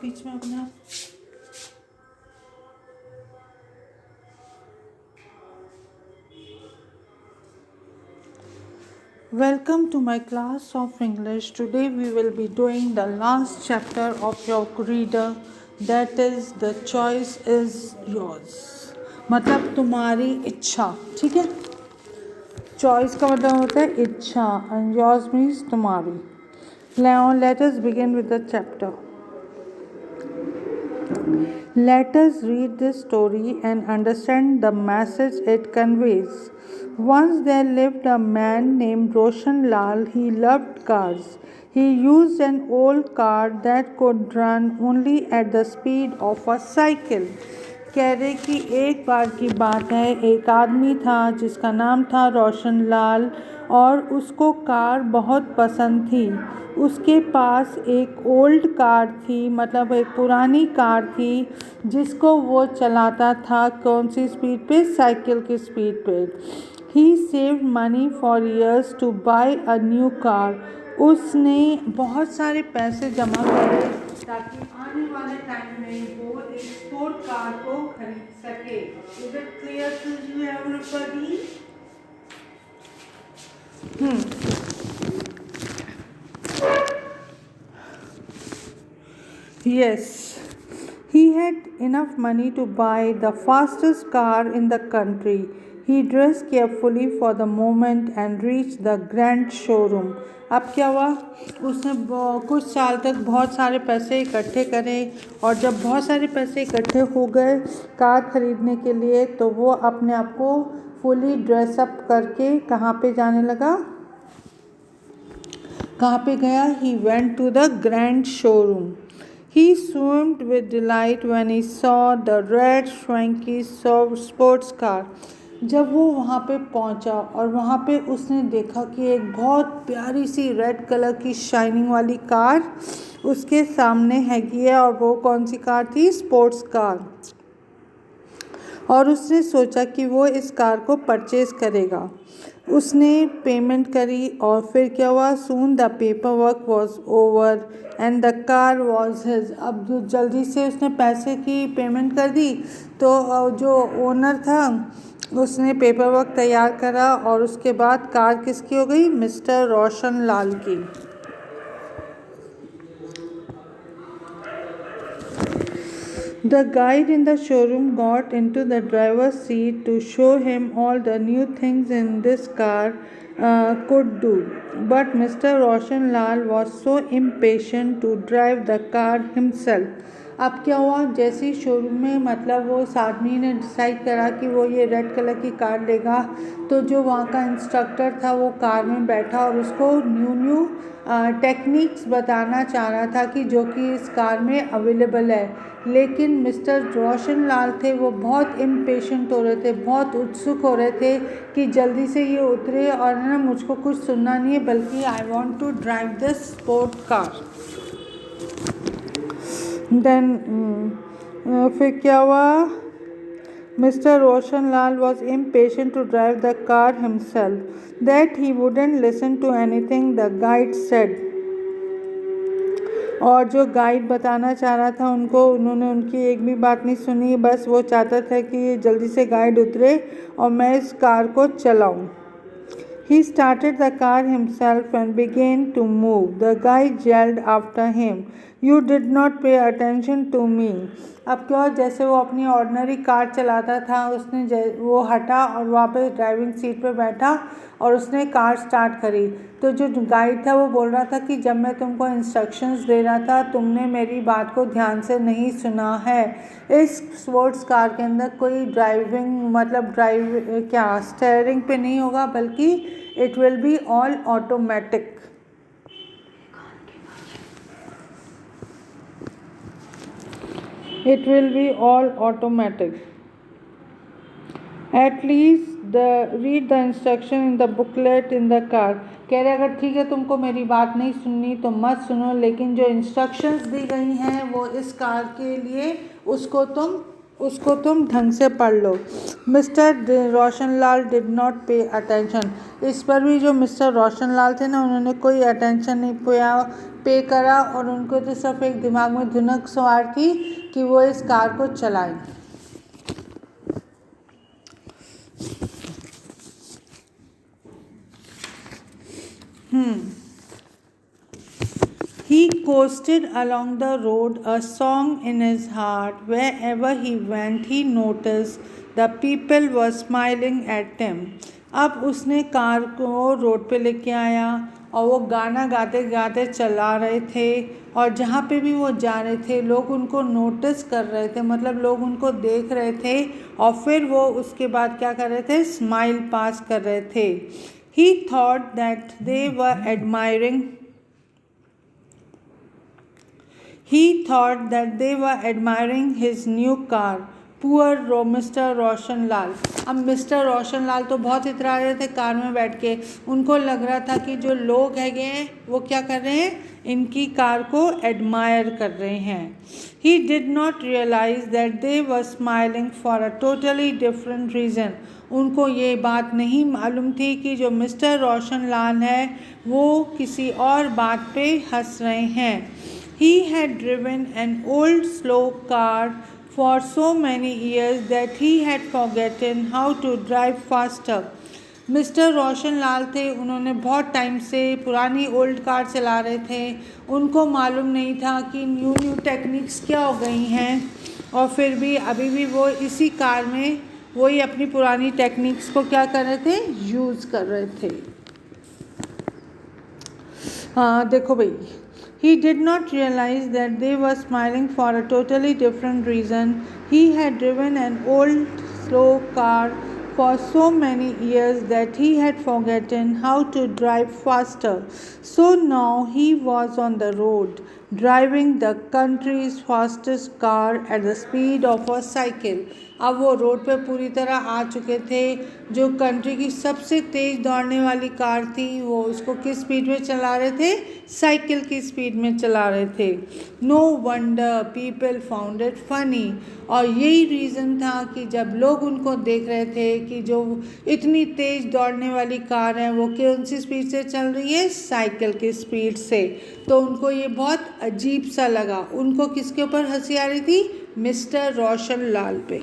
बीच में अपना Welcome to my class of English. Today we will be doing the last chapter of your reader, that is the choice is yours. मतलब तुम्हारी इच्छा, ठीक है. Choice का मतलब होता है इच्छा and yours means तुम्हारी. Now let us begin with the chapter. Let us read this story and understand the message it conveys. Once there lived a man named Roshan Lal. He loved cars. He used an old car that could run only at the speed of a cycle. कह रहे कि एक बार की बात है, एक आदमी था जिसका नाम था रोशन लाल और उसको कार बहुत पसंद थी. उसके पास एक ओल्ड कार थी, मतलब एक पुरानी कार थी जिसको वो चलाता था. कौन सी स्पीड पे? साइकिल की स्पीड पे. He saved money for years to buy a new car. उसने बहुत सारे पैसे जमा करे ताकि आने वाले टाइम में वो एक स्पोर्ट कार को खरीद सके. Is it clear to you everybody? Yes. He had enough money to buy the fastest car in the country. He dressed carefully for the moment and reached the grand showroom. अब क्या हुआ? उसने कुछ साल तक बहुत सारे पैसे इकट्ठे करे और जब बहुत सारे पैसे इकट्ठे हो गए कार खरीदने के लिए तो वो अपने आप को फुली ड्रेसअप करके कहाँ पे जाने लगा? कहाँ पे गया? He went to the grand showroom. He swimed with delight when he saw the red swanky sports car. जब वो वहाँ पे पहुँचा और वहाँ पे उसने देखा कि एक बहुत प्यारी सी रेड कलर की शाइनिंग वाली कार उसके सामने हैगी है. और वो कौन सी कार थी? Sports car. और उसने सोचा कि वो इस कार को परचेज़ करेगा. उसने पेमेंट करी और फिर क्या हुआ? Soon the paper work was over and the car was his. अब जल्दी से उसने पैसे की पेमेंट कर दी तो जो ओनर था उसने पेपर वर्क तैयार करा और उसके बाद कार किसकी हो गई? मिस्टर रोशन लाल की. The guide in the showroom got into the driver's seat to show him all the new things in this car could do. But Mr. Roshan Lal was so impatient to drive the car himself. अब क्या हुआ? जैसे ही showroom में मतलब वो उस आदमी ने डिसाइड करा कि वो ये रेड कलर की कार लेगा तो जो वहाँ का इंस्ट्रक्टर था वो कार में बैठा और उसको न्यू टेक्निक्स बताना चाह रहा था कि जो कि इस कार में अवेलेबल है. लेकिन मिस्टर रोशन लाल थे वो बहुत इम्पेशेंट हो रहे थे, बहुत उत्सुक हो रहे थे कि जल्दी से ये उतरे और ना मुझको कुछ सुनना नहीं है बल्कि I want to drive this sport car. Then फिर क्या हुआ? Mr. Roshan Lal was impatient to drive the car himself, that he wouldn't listen to anything the guide said. और जो गाइड बताना चाह रहा था उन्होंने उनकी एक भी बात नहीं सुनी. बस वो चाहता था कि जल्दी से गाइड उतरे और मैं इस कार को चलाऊं. He started the car himself and began to move. The guide yelled after him, "You did not pay attention to me." अब क्या? जैसे वो अपनी ऑर्डिनरी कार चलाता था उसने वो हटा और वहाँ पे ड्राइविंग सीट पे बैठा और उसने कार स्टार्ट करी. तो जो गाइड था वो बोल रहा था कि जब मैं तुमको इंस्ट्रक्शंस दे रहा था तुमने मेरी बात को ध्यान से नहीं सुना है. इस स्पोर्ट्स कार के अंदर कोई ड्राइविंग मतलब स्टीयरिंग पे नहीं होगा बल्कि it will be all automatic. It will be all automatic. At least read the instruction in the booklet in the car. कह रहे अगर ठीक है तुमको मेरी बात नहीं सुननी तो मत सुनो, लेकिन जो इंस्ट्रक्शंस दी गई हैं वो इस कार के लिए उसको तुम उसको तुम ढंग से पढ़ लो। Mister Roshanlal did not pay attention. इस पर भी जो मिस्टर रोशनलाल थे ना, उन्होंने कोई अटेंशन नहीं पे करा, और उनको तो सिर्फ एक दिमाग में धुनक सवार थी कि वो इस कार को चलाएं। He coasted along the road, a song in his heart. Wherever he went, he noticed the people were smiling at him. अब उसने कार को रोड पे लेके आया और वो गाना गाते गाते चला रहे थे, और जहाँ पे भी वो जा रहे थे लोग उनको नोटिस कर रहे थे, मतलब लोग उनको देख रहे थे, और फिर वो उसके बाद क्या कर रहे थे, स्माइल पास कर रहे थे। He thought that they were admiring He thought that they were admiring his new car. Poor mister Roshan Lal. अब मिस्टर रोशन लाल तो बहुत इतरा रहे थे कार में बैठ के, उनको लग रहा था कि जो लोग हैं वो क्या कर रहे हैं, इनकी कार को एडमायर कर रहे हैं। He did not realize that they were smiling for a totally different reason. उनको ये बात नहीं मालूम थी कि जो मिस्टर रोशन लाल है वो किसी और बात पे हंस रहे हैं। He had driven an old slow car for so many years that he had forgotten how to drive faster. Mister Roshan Lal थे, उन्होंने बहुत टाइम से पुरानी ओल्ड कार चला रहे थे, उनको मालूम नहीं था कि न्यू टेक्निक्स क्या हो गई हैं, और फिर भी अभी भी वो इसी कार में वही अपनी पुरानी टेक्निक्स को क्या कर रहे थे, यूज़ कर रहे थे। हाँ देखो भाई, He did not realize that they were smiling for a totally different reason. He had driven an old, slow car for so many years that he had forgotten how to drive faster. So now he was on the road, driving the country's fastest car at the speed of a cycle. अब वो road पे पूरी तरह आ चुके थे। जो country की सबसे तेज़ दौड़ने वाली कार थी वो उसको किस स्पीड में चला रहे थे, साइकिल की स्पीड में चला रहे थे। No wonder people found it funny. और यही रीज़न था कि जब लोग उनको देख रहे थे कि जो इतनी तेज़ दौड़ने वाली कार है वो कौन सी स्पीड से चल रही है, साइकिल की स्पीड से, तो उनको ये बहुत अजीब सा लगा। उनको किसके ऊपर हंसी आ रही थी, मिस्टर रोशन लाल पे।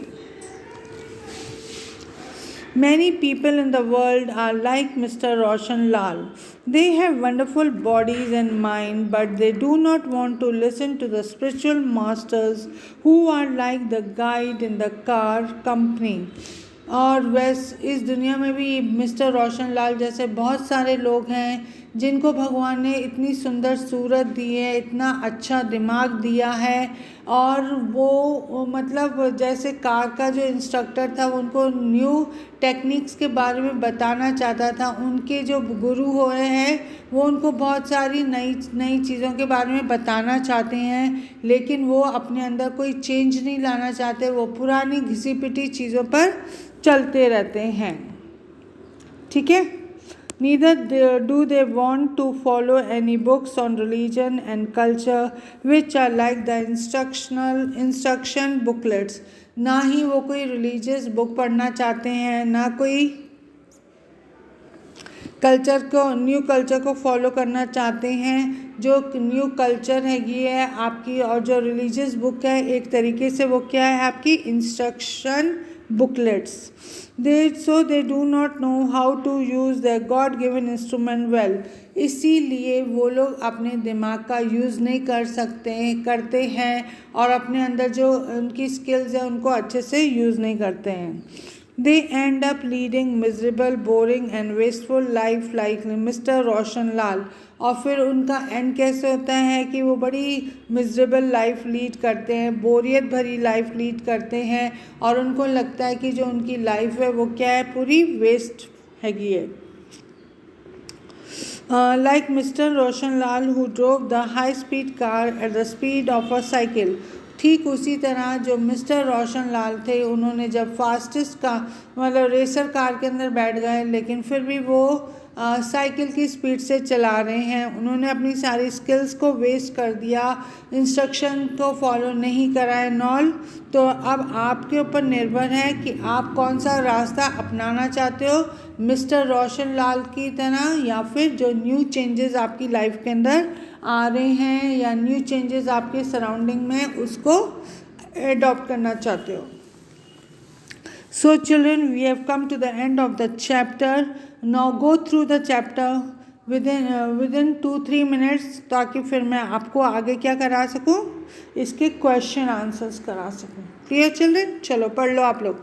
Many people in the world are like Mr. Roshan Lal. They have wonderful bodies and mind, but they do not want to listen to the spiritual masters who are like the guide in the car company. और वैसे इस दुनिया में भी mister Roshan लाल जैसे बहुत सारे लोग हैं जिनको भगवान ने इतनी सुंदर सूरत दी है, इतना अच्छा दिमाग दिया है, और वो मतलब जैसे कार का जो इंस्ट्रक्टर था वो उनको न्यू टेक्निक्स के बारे में बताना चाहता था। उनके जो गुरु हुए हैं वो उनको बहुत सारी नई नई चीज़ों के बारे में बताना चाहते हैं, लेकिन वो अपने अंदर कोई चेंज नहीं लाना चाहते, वो पुरानी घिसी पिटी चीज़ों पर चलते रहते हैं। ठीक है। Neither do they want to follow any books on religion and culture which are like the instruction booklets. ना ही वो कोई रिलीजियस बुक पढ़ना चाहते हैं, ना कोई न्यू कल्चर को फॉलो करना चाहते हैं। जो न्यू कल्चर हैगी है आपकी, और जो रिलीजियस बुक है एक तरीके से वो क्या है, आपकी instruction booklets. They do not know how to use their God given instrument well. इसीलिए वो लोग अपने दिमाग का यूज़ नहीं करते हैं, और अपने अंदर जो उनकी स्किल्स है उनको अच्छे से यूज़ नहीं करते हैं। They end up leading miserable, boring and wasteful life like Mr. रोशन लाल। और फिर उनका एंड कैसे होता है कि वो बड़ी मिजरेबल लाइफ लीड करते हैं, बोरियत भरी लाइफ लीड करते हैं, और उनको लगता है कि जो उनकी लाइफ है वो क्या है, पूरी वेस्ट हैगी है। Like Mr. Roshan Lal who drove the high speed car at the speed of a cycle. ठीक उसी तरह जो मिस्टर रोशन लाल थे, उन्होंने जब फास्टेस्ट का मतलब रेसर कार के अंदर बैठ गए, लेकिन फिर भी वो साइकिल की स्पीड से चला रहे हैं। उन्होंने अपनी सारी स्किल्स को वेस्ट कर दिया, इंस्ट्रक्शन को फॉलो नहीं करा एंड ऑल। तो अब आपके ऊपर निर्भर है कि आप कौन सा रास्ता अपनाना चाहते हो, मिस्टर रोशन लाल की तरह, या फिर जो न्यू चेंजेस आपकी लाइफ के अंदर आ रहे हैं या न्यू चेंजेस आपके सराउंडिंग में उसको एडॉप्ट करना चाहते हो। So children, we have come to the end of the chapter. Now go through the chapter within 2-3 minutes, ताकि फिर मैं आपको आगे क्या करा सकूं, इसके क्वेश्चन आंसर्स करा सकूं। Clear children? चलो पढ़ लो आप लोग।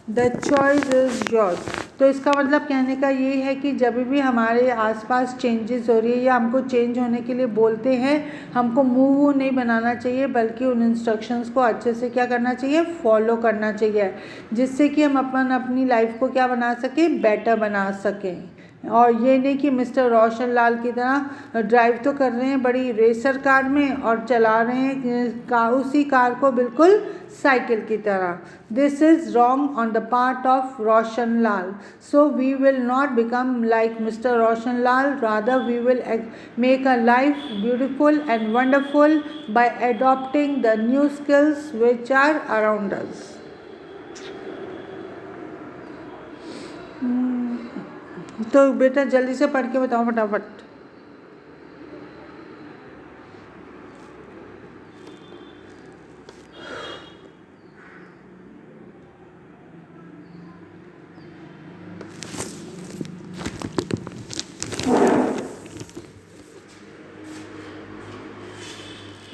The choice is yours. तो इसका मतलब कहने का ये है कि जब भी हमारे आसपास चेंजेस हो रही है या हमको चेंज होने के लिए बोलते हैं, हमको मुंह नहीं बनाना चाहिए, बल्कि उन इंस्ट्रक्शंस को अच्छे से क्या करना चाहिए, फॉलो करना चाहिए, जिससे कि हम अपनी लाइफ को क्या बना सकें, बेटर बना सकें। और ये नहीं कि मिस्टर रोशन लाल की तरह ड्राइव तो कर रहे हैं बड़ी रेसर कार में और चला रहे हैं उसी कार को बिल्कुल साइकिल की तरह। This is wrong on the part of Roshan Lal. So we will not become like mister Roshan Lal, rather we will make a life beautiful and wonderful by adopting the new skills which are around us. तो बेटा जल्दी से पढ़ के बताओ फटाफट।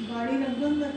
गाड़ी लग दो अंदर।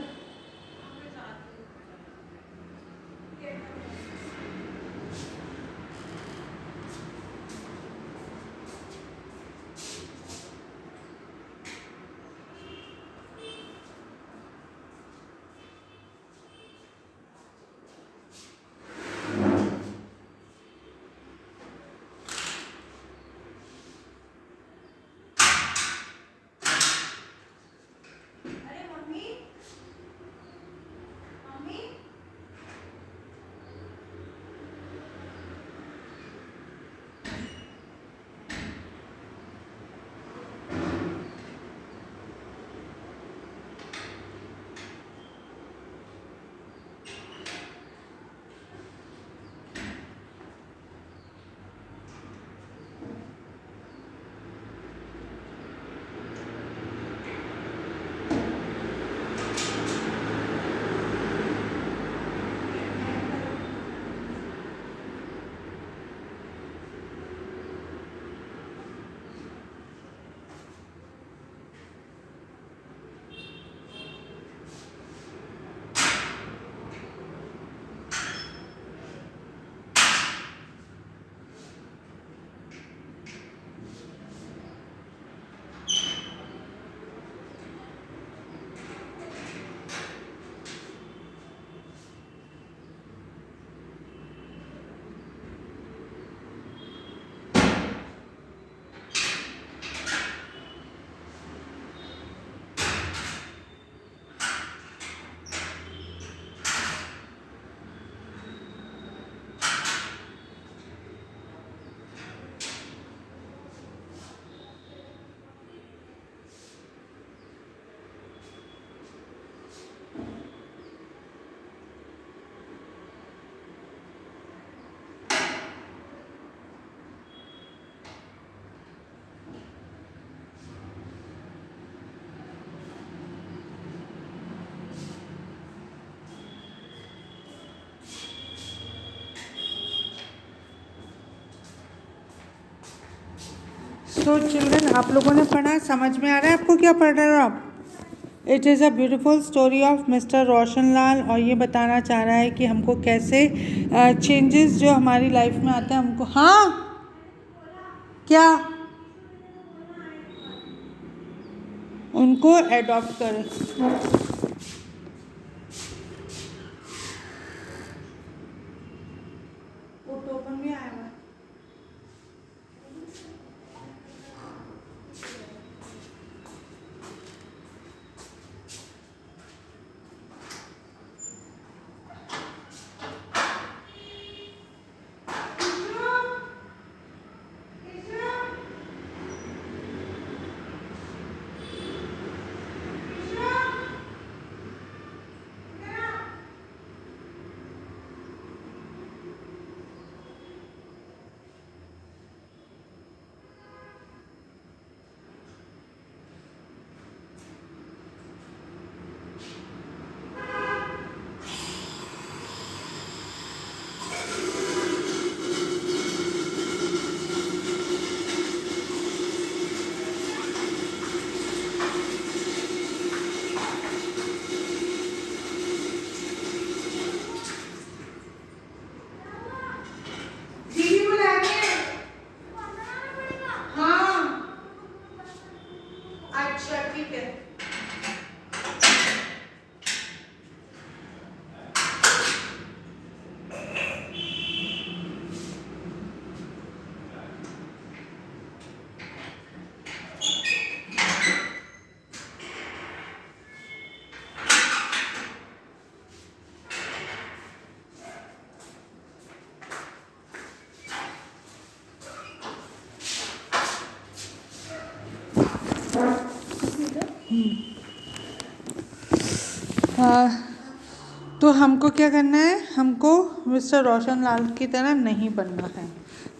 तो चिल्ड्रन, आप लोगों ने पढ़ा, समझ में आ रहा है आपको क्या पढ़ रहे हो आप? It is a beautiful story of mister Roshan Lal, और ये बताना चाह रहा है कि हमको कैसे चेंजेस जो हमारी लाइफ में आते हैं हमको, हाँ क्या, उनको एडॉप्ट करें। वो टोकन भी आया हुआ है। तो हमको क्या करना है, हमको मिस्टर रोशन लाल की तरह नहीं बनना है।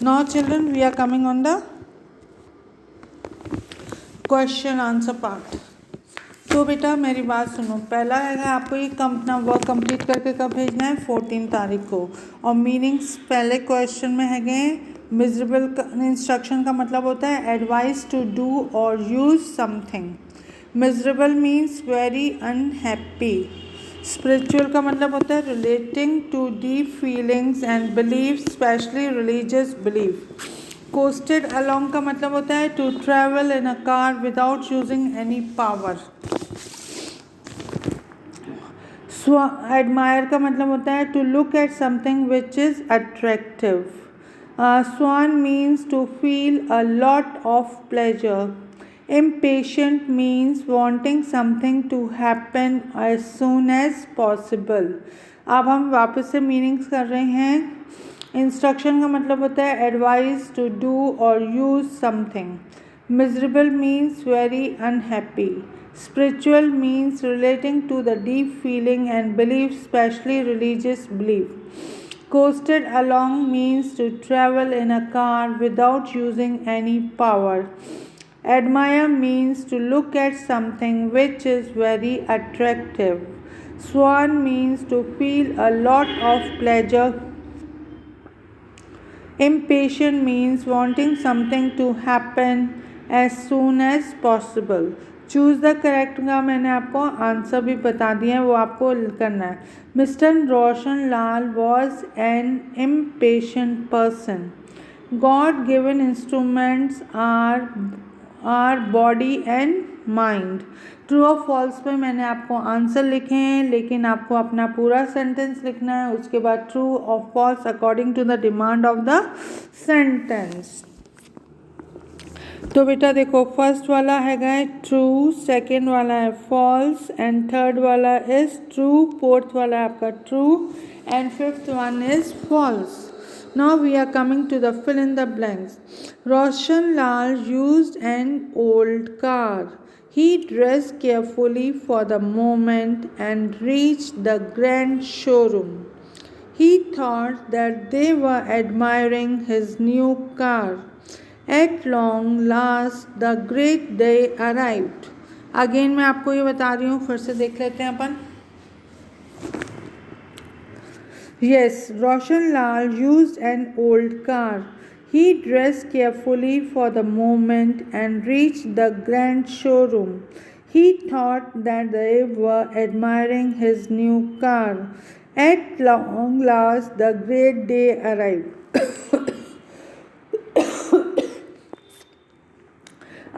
Now children, we are coming on the question answer part. तो बेटा मेरी बात सुनो, पहला है आपको ये अपना वर्क कंप्लीट करके कब भेजना है, 14 तारीख को। और मीनिंग्स पहले क्वेश्चन में है मिजरेबल इंस्ट्रक्शन का मतलब होता है एडवाइस टू डू और use something. Miserable means very unhappy. Spiritual का मतलब होता है relating to deep feelings and believe, specially religious belief. Coasted along का मतलब होता है to travel in a car without using any power. Admire का मतलब होता है to look at something which is attractive. Swoon means to feel a lot of pleasure. Impatient means wanting something to happen as soon as possible. अब हम वापस से meanings कर रहे हैं। इंस्ट्रक्शन का मतलब होता है एडवाइस टू डू और use something. Miserable means very unhappy. Spiritual means relating to the deep feeling and belief, specially religious belief. Coasted along means to travel in a car without using any power. Admire means to look at something which is very attractive. Swan means to feel a lot of pleasure. Impatient means wanting something to happen as soon as possible. Choose the correct का मैंने आपको answer भी बता दिया है, वो आपको करना है। Mister Roshan Lal was an impatient person. God given instruments our body and mind. True और फॉल्स पे मैंने आपको आंसर लिखे हैं, लेकिन आपको अपना पूरा सेंटेंस लिखना है, उसके बाद ट्रू और false according to the demand of the sentence. तो बेटा देखो, फर्स्ट वाला है ट्रू, सेकेंड वाला है फॉल्स एंड थर्ड वाला इज ट्रू, फोर्थ वाला है आपका true and fifth one is false. Now we are coming to the fill in the blanks. Roshan Lal used an old car. He dressed carefully for the moment and reached the grand showroom. He thought that they were admiring his new car. At long last, the great day arrived. Again मैं आपको ये बता रही हूँ, फिर से देख लेते हैं अपन। Yes, Roshan Lal used an old car. He dressed carefully for the moment and reached the grand showroom. He thought that they were admiring his new car. At long last, the great day arrived.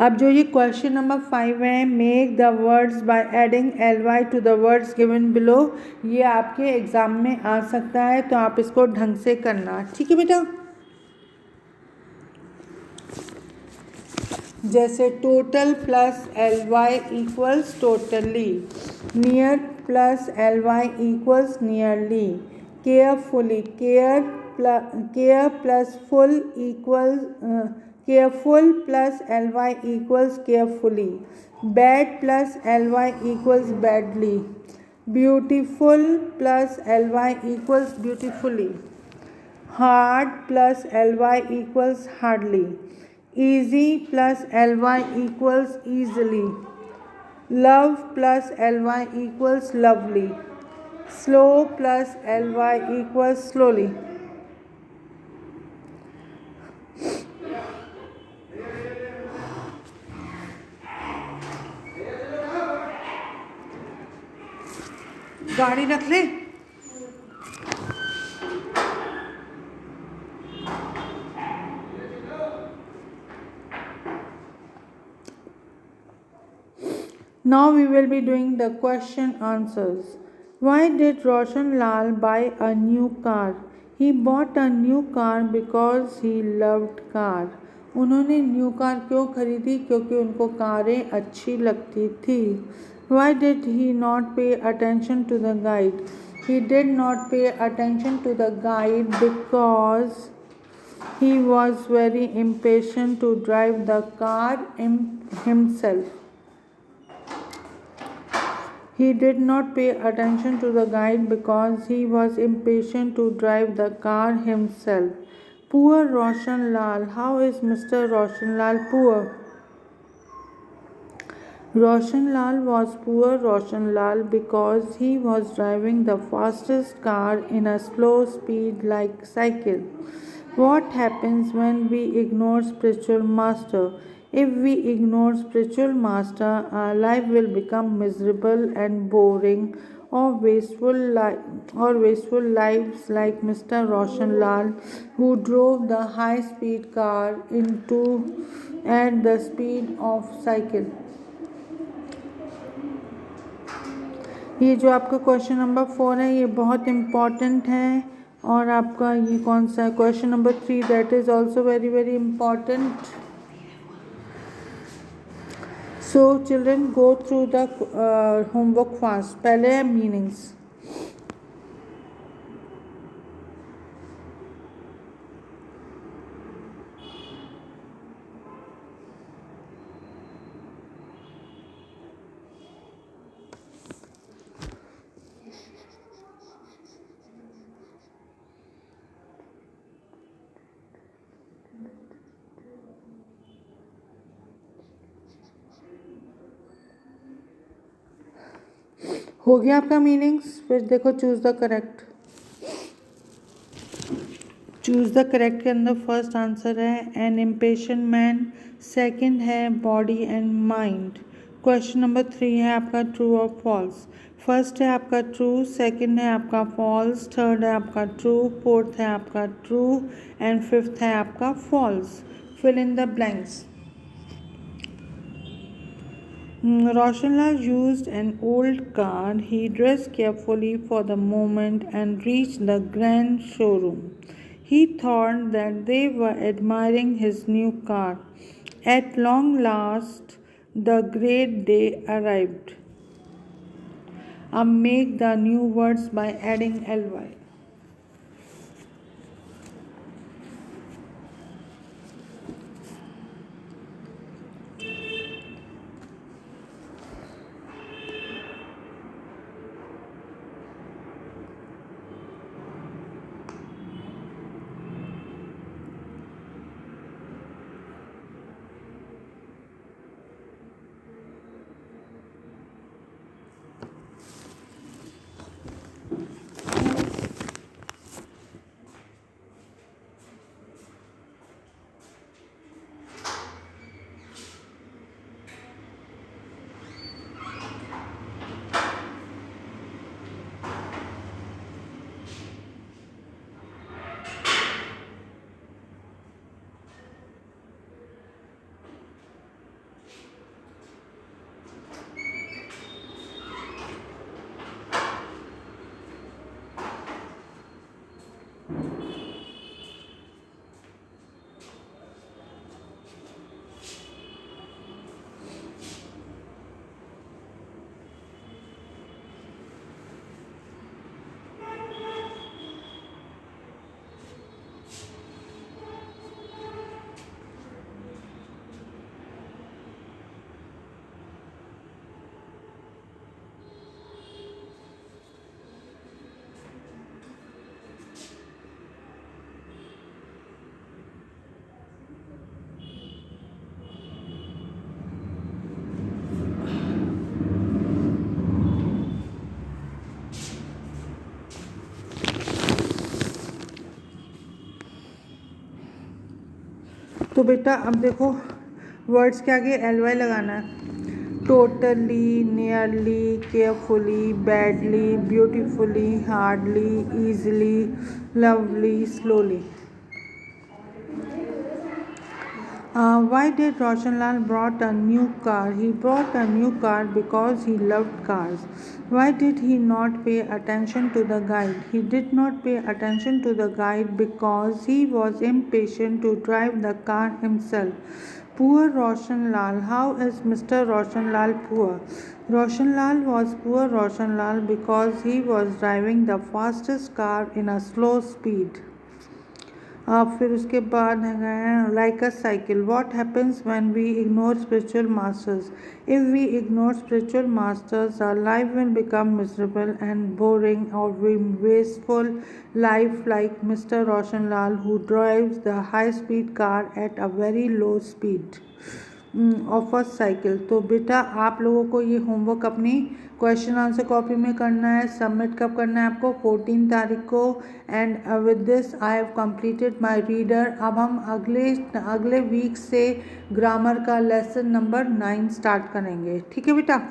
अब जो ये question number 5 है, make the words by adding ly to the words given below, ये आपके exam में आ सकता है, तो आप इसको ढंग से करना, ठीक है बेटा। जैसे total plus ly equals totally, near plus ly equals nearly, carefully, care plus full equals careful plus ly equals carefully, bad plus ly equals badly, beautiful plus ly equals beautifully, hard plus ly equals hardly, easy plus ly equals easily, love plus ly equals lovely, slow plus ly equals slowly. गाड़ी रख ले। Now we will be doing the question answers. Why did Roshan Lal buy a new car? He bought a new car because he loved car. उन्होंने new car क्यों खरीदी? क्योंकि उनको कारें अच्छी लगती थी। Why did he not pay attention to the guide? He did not pay attention to the guide because he was very impatient to drive the car himself. He did not pay attention to the guide because he was impatient to drive the car himself. Poor Roshan Lal. How is Mr. Roshan Lal poor? Roshan Lal was poor Roshan Lal because he was driving the fastest car in a slow speed like cycle. What happens when we ignore spiritual master? If we ignore spiritual master, our life will become miserable and boring or wasteful lives like Mr. Roshan Lal who drove the high speed car into at the speed of cycle. ये जो आपका question number 4 है ये बहुत important है और आपका ये कौन सा है question number 3 that is also very very important. So children go through the homework fast. पहले है मीनिंग्स. हो गया आपका मीनिंग्स. फिर देखो choose the correct. Choose the correct के अंदर फर्स्ट आंसर है एन इम्पेशेंट मैन. सेकंड है body and mind. Question number 3 है आपका ट्रू और फॉल्स. फर्स्ट है आपका ट्रू, सेकंड है आपका फॉल्स, थर्ड है आपका ट्रू, फोर्थ है आपका ट्रू एंड फिफ्थ है आपका false. Fill in the blanks. Roshanlal used an old car. He dressed carefully for the moment and reached the grand showroom. He thought that they were admiring his new car. At long last, the great day arrived. Make the new words by adding ly. तो बेटा अब देखो words के आगे L Y लगाना है. Totally, nearly, carefully, badly, beautifully, hardly, easily, lovely, slowly. Why did Roshanlal brought a new car? He brought a new car because he loved cars. Why did he not pay attention to the guide? He did not pay attention to the guide because he was impatient to drive the car himself. Poor Roshanlal. How is Mr. Roshanlal poor? Roshanlal was poor Roshanlal because he was driving the fastest car in a slow speed. फिर उसके बाद है like a cycle, what happens when we ignore spiritual masters, if we ignore spiritual masters our life will become miserable and boring और wasteful life like Mr. Roshan Lal who drives the high speed car at a very low speed of a cycle. तो बेटा आप लोगों को ये homework अपनी question answer copy में करना है। सबमिट कब करना है आपको? 14 तारीख को। And with this I have completed my reader. अब हम अगले वीक से ग्रामर का लेसन नंबर 9 स्टार्ट करेंगे। ठीक है बेटा,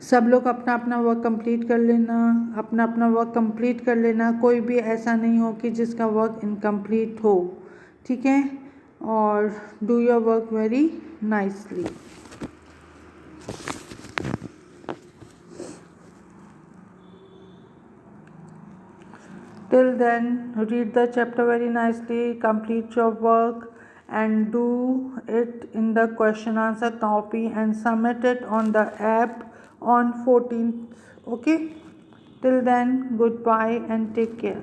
सब लोग अपना अपना वर्क कंप्लीट कर लेना, अपना अपना वर्क कंप्लीट कर लेना। कोई भी ऐसा नहीं हो कि जिसका वर्क इनकम्प्लीट हो। ठीक है, और do your work very nicely. Till then, read the chapter very nicely, complete your work and do it in the question answer copy and submit it on the app on 14th. Okay? Till then, goodbye and take care.